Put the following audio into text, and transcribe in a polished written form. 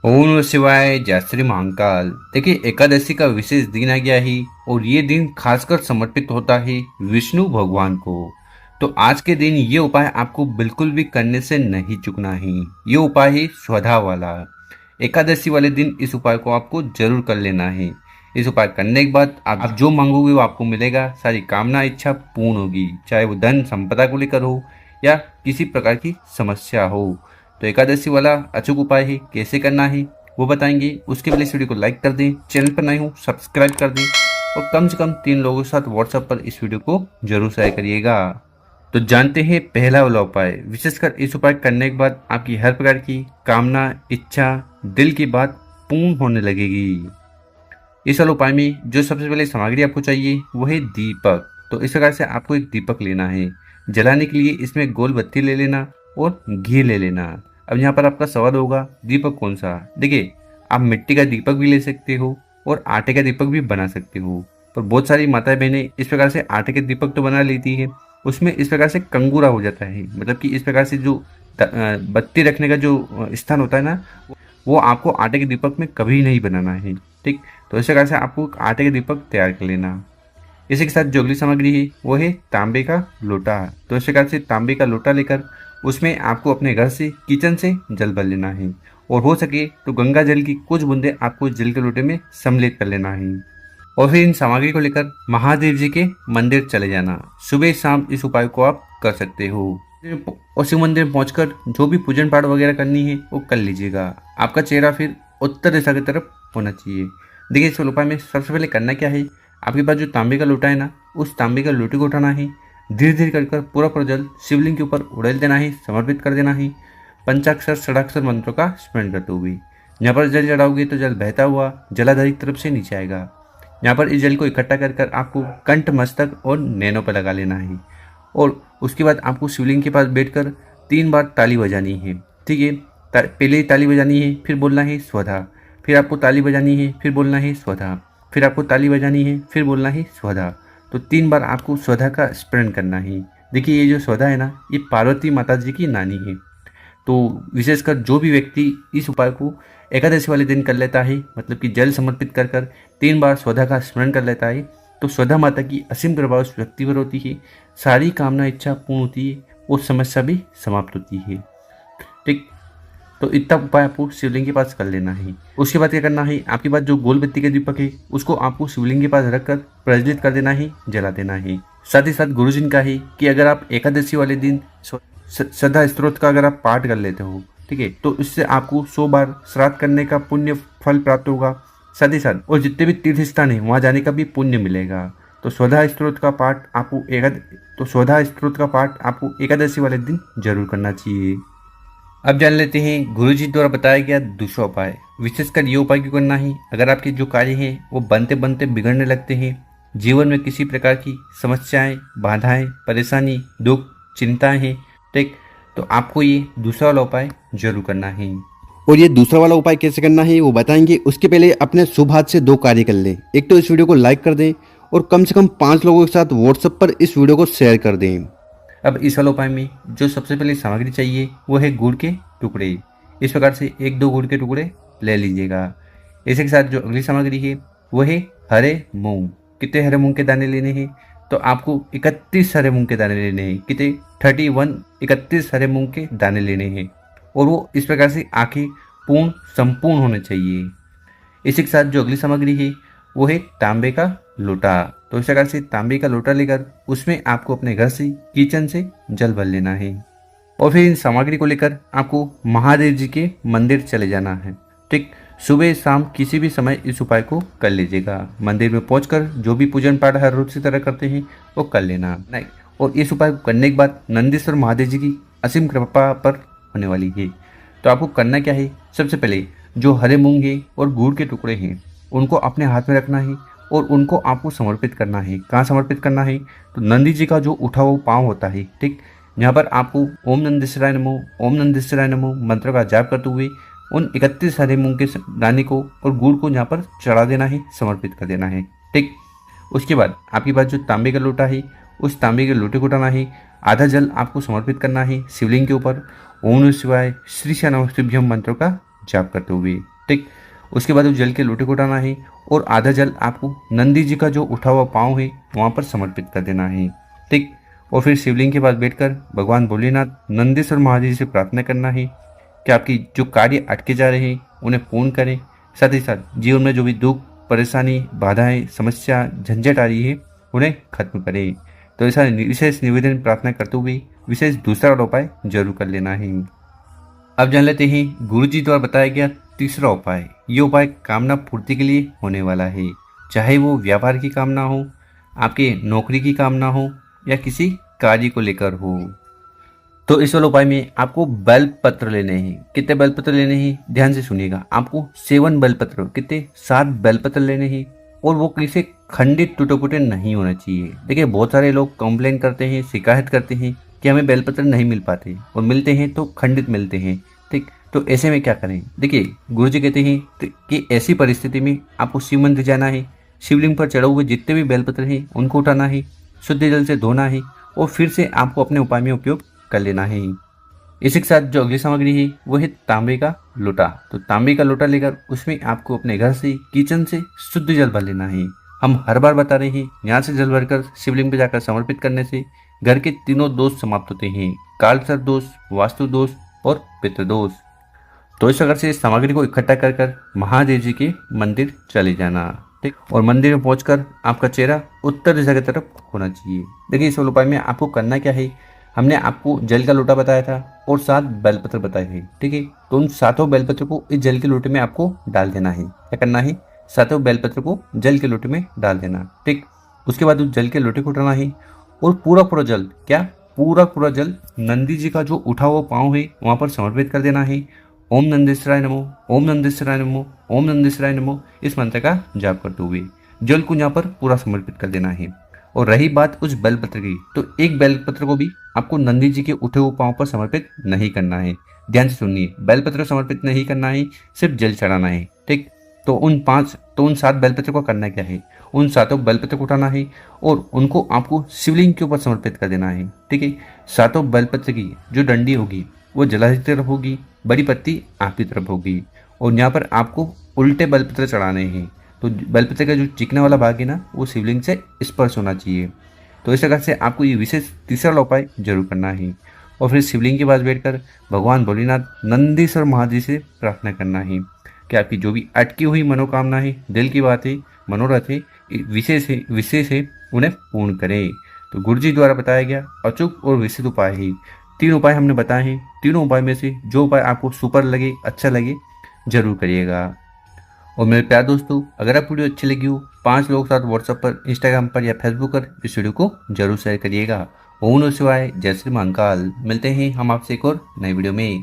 ओम नमः शिवाय, जय श्री महाकाल। देखिए, एकादशी का विशेष दिन आ गया है और ये दिन खासकर समर्पित होता है विष्णु भगवान को। तो आज के दिन ये उपाय आपको बिल्कुल भी करने से नहीं चूकना है। ये उपाय है श्रद्धा वाला। एकादशी वाले दिन इस उपाय को आपको जरूर कर लेना है। इस उपाय करने के बाद आप जो मांगोगे वो आपको मिलेगा। सारी कामना इच्छा पूर्ण होगी, चाहे वो धन संपदा को लेकर हो या किसी प्रकार की समस्या हो। तो एकादशी वाला अचूक उपाय है, कैसे करना है वो बताएंगे। उसके पहले इस वीडियो को लाइक कर दें, चैनल पर नए हो सब्सक्राइब कर दें और कम से कम 3 लोगों के साथ व्हाट्सएप पर इस वीडियो को जरूर शेयर करिएगा। तो जानते हैं पहला वाला उपाय। विशेषकर इस उपाय करने के बाद आपकी हर प्रकार की कामना इच्छा दिल की बात पूर्ण होने लगेगी। इस वाले उपाय में जो सबसे पहले सामग्री आपको चाहिए वो है दीपक। तो इस प्रकार से आपको एक दीपक लेना है। जलाने के लिए इसमें गोल बत्ती ले लेना और घी ले लेना। अब यहाँ पर आपका सवाल होगा, दीपक कौन सा? देखिए, आप मिट्टी का दीपक भी ले सकते हो और आटे का दीपक भी बना सकते हो। पर बहुत सारी माताएं बहनें इस प्रकार से आटे के दीपक तो बना लेती है, उसमें इस प्रकार से कंगूरा हो जाता है। मतलब कि इस प्रकार से जो बत्ती रखने का जो स्थान होता है ना, वो आपको आटे के दीपक में कभी नहीं बनाना है। ठीक, तो इस प्रकार से आपको आटे के दीपक तैयार कर लेना। इसी के साथ जो अगली सामग्री है वो है तांबे का लोटा। तो इस प्रकार से तांबे का लोटा लेकर उसमें आपको अपने घर से किचन से जल भर लेना है और हो सके तो गंगा जल की कुछ बूंदे आपको जल के लोटे में सम्मिलित कर लेना है। और फिर इन सामग्री को लेकर महादेव जी के मंदिर चले जाना। सुबह शाम इस उपाय को आप कर सकते हो और शिव मंदिर में पहुंचकर जो भी पूजन पाठ वगैरह करनी है वो कर लीजिएगा। आपका चेहरा फिर उत्तर दिशा की तरफ होना चाहिए। देखिए, इस उपाय में सबसे पहले करना क्या है, आपके पास जो तांबे का लोटा है ना, उस तांबे का लोटे को उठाना है। धीरे धीरे कर पूरा पूरा जल शिवलिंग के ऊपर उड़ेल देना है, समर्पित कर देना है। पंचाक्षर षडाक्षर मंत्रों का स्मरण करते हुए यहाँ पर जल चढ़ाओगे तो जल बहता हुआ जलाधारी की तरफ से नीचे आएगा। यहाँ पर इस जल को इकट्ठा कर आपको कंठ मस्तक और नैनों पर लगा लेना है और उसके बाद आपको शिवलिंग के पास बैठकर 3 बार ताली बजानी है। ठीक है, पहले ताली बजानी है, फिर बोलना है स्वधा, फिर आपको ताली बजानी है, फिर बोलना है स्वधा, फिर आपको ताली बजानी है, फिर बोलना है स्वधा। तो 3 बार आपको स्वधा का स्मरण करना है। देखिए, ये जो स्वधा है ना, ये पार्वती माता जी की नानी है। तो विशेषकर जो भी व्यक्ति इस उपाय को एकादशी वाले दिन कर लेता है, मतलब कि जल समर्पित कर 3 बार स्वधा का स्मरण कर लेता है, तो स्वधा माता की असीम कृपा उस व्यक्ति पर होती है। सारी कामना इच्छा पूर्ण होती है और समस्या भी समाप्त होती है। ठीक, तो इतना उपाय आपको शिवलिंग के पास कर लेना है। उसके बाद क्या करना है, आपके पास जो गोल बत्ती के दीपक है उसको आपको शिवलिंग के पास रखकर प्रज्वलित कर देना है, जला देना है। साथ ही साथ गुरुजी ने कहा है कि अगर आप एकादशी वाले दिन श्रद्धा स्त्रोत का अगर आप पाठ कर लेते हो, ठीक है, तो इससे आपको 100 बार श्राद्ध करने का पुण्य फल प्राप्त होगा। साथ ही साथ और जितने भी तीर्थ स्थान है वहाँ जाने का भी पुण्य मिलेगा। तो स्वधा स्त्रोत का पाठ आपको एकादशी वाले दिन जरूर करना चाहिए। अब जान लेते हैं गुरुजी द्वारा बताया गया दूसरा उपाय। विशेषकर ये उपाय क्यों करना है, अगर आपके जो कार्य हैं वो बनते बनते बिगड़ने लगते हैं, जीवन में किसी प्रकार की समस्याएं बाधाएं परेशानी दुख चिंताएं हैं, ठीक, तो आपको ये दूसरा वाला उपाय जरूर करना है। और ये दूसरा वाला उपाय कैसे करना है वो बताएंगे। उसके पहले अपने शुभ हाथ से 2 कार्य कर लें। एक तो इस वीडियो को लाइक कर दें और कम से कम 5 लोगों के साथ व्हाट्सएप पर इस वीडियो को शेयर कर दें। अब इस वाले उपाय में जो सबसे पहले सामग्री चाहिए वो है गुड़ के टुकड़े। इस प्रकार से 1-2 गुड़ के टुकड़े ले लीजिएगा। इसी के साथ जो अगली सामग्री है वो है हरे मूंग। कितने हरे मूंग के दाने लेने हैं, तो आपको 31 हरे मूंग के दाने लेने हैं। कितने? 31 हरे मूंग के दाने लेने हैं और वो इस प्रकार से आंखें पूर्ण संपूर्ण होने चाहिए। इसी के साथ जो अगली सामग्री है वो है तांबे का लोटा। तो इस प्रकार से तांबे का लोटा लेकर उसमें आपको अपने घर से किचन से जल भर लेना है और फिर इन सामग्री को लेकर आपको महादेव जी के मंदिर चले जाना है। ठीक, सुबह शाम किसी भी समय इस उपाय को कर लीजिएगा। मंदिर में पहुंचकर जो भी पूजन पाठ हर रोज की तरह करते हैं वो कर लेना नहीं। और इस उपाय को करने के बाद नंदीश्वर महादेव जी की असीम कृपा पर होने वाली है। तो आपको करना क्या है, सबसे पहले जो हरे मूंग है और गुड़ के टुकड़े हैं उनको अपने हाथ में रखना है और उनको आपको समर्पित करना है। कहाँ समर्पित करना है, तो नंदी जी का जो उठा हुआ पाँव होता है, ठीक, यहाँ पर आपको ओम नंदीश्वराय नमो मंत्र का जाप करते हुए उन 31 हरे मूंग के दाने को और गुड़ को यहाँ पर चढ़ा देना है, समर्पित कर देना है। ठीक, उसके बाद आपके पास जो तांबे का लोटा है उस तांबे के लोटे को उठाना है। आधा जल आपको समर्पित करना है शिवलिंग के ऊपर। ओम नमः शिवाय श्री श्याम नमः शिवभ्यम मंत्रों का जाप करते हुए। ठीक, उसके बाद उस जल के लोटे को उठाना है और आधा जल आपको नंदी जी का जो उठा हुआ पाँव है वहाँ पर समर्पित कर देना है। ठीक, और फिर शिवलिंग के पास बैठकर भगवान भोलेनाथ नंदीश्वर महादेव जी से प्रार्थना करना है कि आपकी जो कार्य अटके जा रहे हैं उन्हें पूर्ण करें, साथ ही साथ जीवन में जो भी दुख, परेशानी, बाधाएं, समस्या, झंझट आ रही है उन्हें खत्म करें। तो ऐसा विशेष निवेदन प्रार्थना करते हुए विशेष दूसरा वाला उपाय जरूर कर लेना है। अब जान लेते हैं गुरु जी द्वारा बताया गया तीसरा उपाय। ये उपाय कामना पूर्ति के लिए होने वाला है, चाहे वो व्यापार की कामना हो, आपके नौकरी की कामना हो या किसी कार्य को लेकर हो। तो इस वाले उपाय में आपको बेलपत्र लेने हैं। कितने बेलपत्र लेने हैं ध्यान से सुनिएगा। आपको 7 बेलपत्र, कितने 7 बेलपत्र लेने हैं और वो किसी खंडित टूटे फूटे नहीं होना चाहिए। देखिए बहुत सारे लोग कंप्लेन करते हैं, शिकायत करते हैं कि हमें बेलपत्र नहीं मिल पाते और मिलते हैं तो खंडित मिलते हैं। ठीक, तो ऐसे में क्या करें? देखिए गुरु जी कहते हैं कि ऐसी परिस्थिति में आपको शिव मंदिर जाना है, शिवलिंग पर चढ़े हुए जितने भी बेलपत्र हैं उनको उठाना है, शुद्ध जल से धोना है और फिर से आपको अपने उपाय में उपयोग कर लेना है। इसी के साथ जो अगली सामग्री है वो है तांबे का लोटा। तो तांबे का लोटा लेकर उसमें आपको अपने घर से, किचन से शुद्ध जल भर लेना है। हम हर बार बता रहे हैं यहाँ से जल भरकर शिवलिंग पर जाकर समर्पित करने से घर के तीनों दोष समाप्त होते हैं, कालसर्प दोष, वास्तु दोष और पितृदोष। तो इस प्रकार से सामग्री को इकट्ठा कर कर महादेव जी के मंदिर चले जाना। ठीक, और मंदिर में पहुंचकर आपका चेहरा उत्तर दिशा की तरफ होना चाहिए। देखिए इस उपाय में आपको करना क्या है, हमने आपको जल का लोटा बताया था और 7 बेलपत्र बताए थे। ठीक है, तो उन 7 बेलपत्र को इस जल के लोटे में आपको डाल देना है। क्या करना है? 7 बेलपत्र को जल के लोटे में डाल देना। ठीक, उसके बाद उस जल के लोटे को उठाना है और पूरा जल, क्या पूरा जल नंदी जी का जो उठा हुआ पाँव है वहां पर समर्पित कर देना है। ओम नंदीश्वराय नमो, ओम नंदीश्वराय नमो, ओम नंदीश्वराय नमो, इस मंत्र का जाप करते हुए जल को यहाँ पर पूरा समर्पित कर देना है। और रही बात उस बेलपत्र की, तो एक बेलपत्र को भी आपको नंदी जी के उठे हुए पाँव पर समर्पित नहीं करना है। ध्यान से सुनिए, बेलपत्र समर्पित नहीं करना है, सिर्फ जल चढ़ाना है। ठीक, तो उन 7 बेलपत्र को करना क्या है? उन 7 बेलपत्र को उठाना है और उनको आपको शिवलिंग के ऊपर समर्पित कर देना है। ठीक है, 7 बेलपत्र की जो डंडी होगी वो जलाधि की तरफ होगी, बड़ी पत्ती आपकी तरफ होगी और यहाँ पर आपको उल्टे बेलपत्र चढ़ाने हैं। तो बेलपत्र का जो चिकना वाला भाग है ना वो शिवलिंग से स्पर्श होना चाहिए। तो इस प्रकार से आपको ये विशेष तीसरा उपाय जरूर करना है और फिर शिवलिंग के पास बैठकर भगवान भोलेनाथ नंदीश्वर महादेव से प्रार्थना करना है कि आपकी जो भी अटकी हुई मनोकामना है, दिल की बात है, मनोरथ है, विशेष है उन्हें पूर्ण करें। तो गुरु जी द्वारा बताया गया अचूक और विशेष उपाय है। 3 उपाय हमने बताए हैं। तीनों उपाय में से जो उपाय आपको सुपर लगे, अच्छा लगे, जरूर करिएगा। और मेरे प्यारे दोस्तों, अगर आप वीडियो अच्छी लगी हो 5 लोगों के साथ व्हाट्सएप पर, इंस्टाग्राम पर या फेसबुक पर इस वीडियो को जरूर शेयर करिएगा। ओम नमः शिवाय, जय श्री महाकाल। मिलते हैं हम आपसे एक और नई वीडियो में।